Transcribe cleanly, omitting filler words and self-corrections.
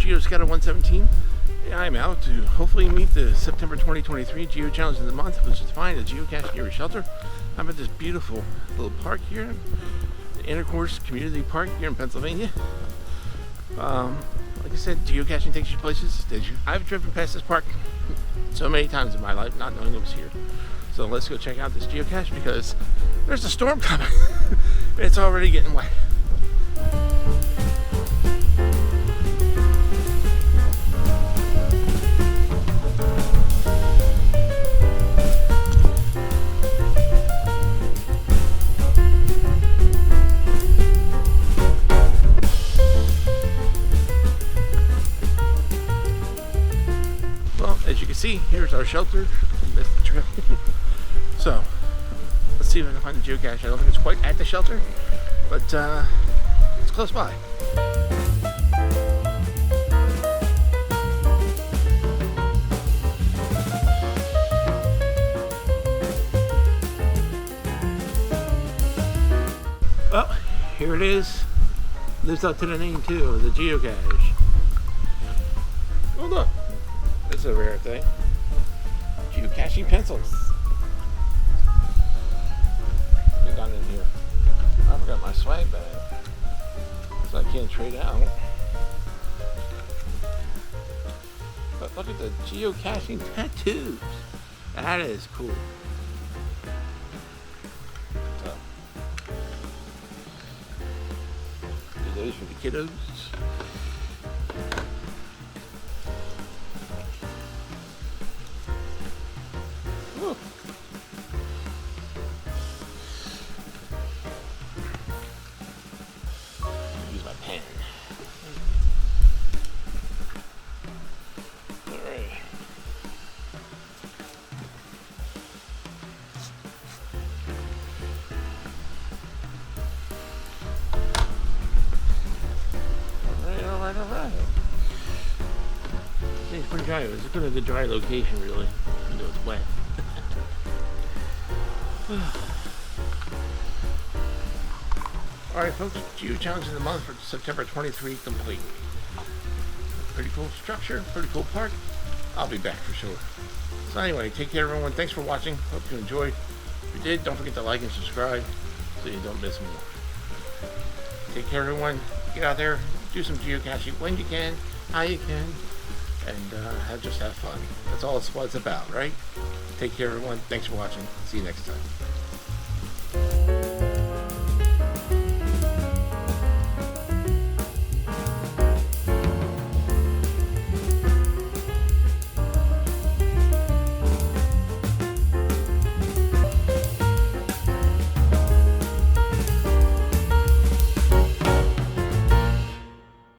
here at GeoScout 117. I'm out to hopefully meet the September 2023 Geo Challenge of the month, which is to find a geocache near your shelter. I'm at this beautiful little park here, the Intercourse Community Park here in Pennsylvania. Like I said, geocaching takes you places. I've driven past this park so many times in my life, not knowing it was here. So let's go check out this geocache because there's a storm coming. It's already getting wet. Well, as you can see, here's our shelter. Missed the trail. So, let's see if I can find the geocache. I don't think it's quite at the shelter, but it's close by. Well, here it is. Lives up to the name too, the geocache. Oh look, it's a rare thing. Geocaching pencils. Get down in here. I forgot my swag bag, so I can't trade out. But look at the geocaching tattoos. That is cool. So, do those for the kiddos. Woo. Use my pen. Alright. Alright. It's pretty dry. It's kind of a dry location, really. Even though it's wet. Alright folks, Geo Challenge of the month for September 23 complete. Pretty cool structure, pretty cool park. I'll be back for sure. So anyway, take care everyone. Thanks for watching. Hope you enjoyed. If you did, don't forget to like and subscribe so you don't miss more. Take care everyone. Get out there, do some geocaching when you can, how you can, and just have fun. That's all it's what it's about, right? Take care everyone. Thanks for watching. See you next time.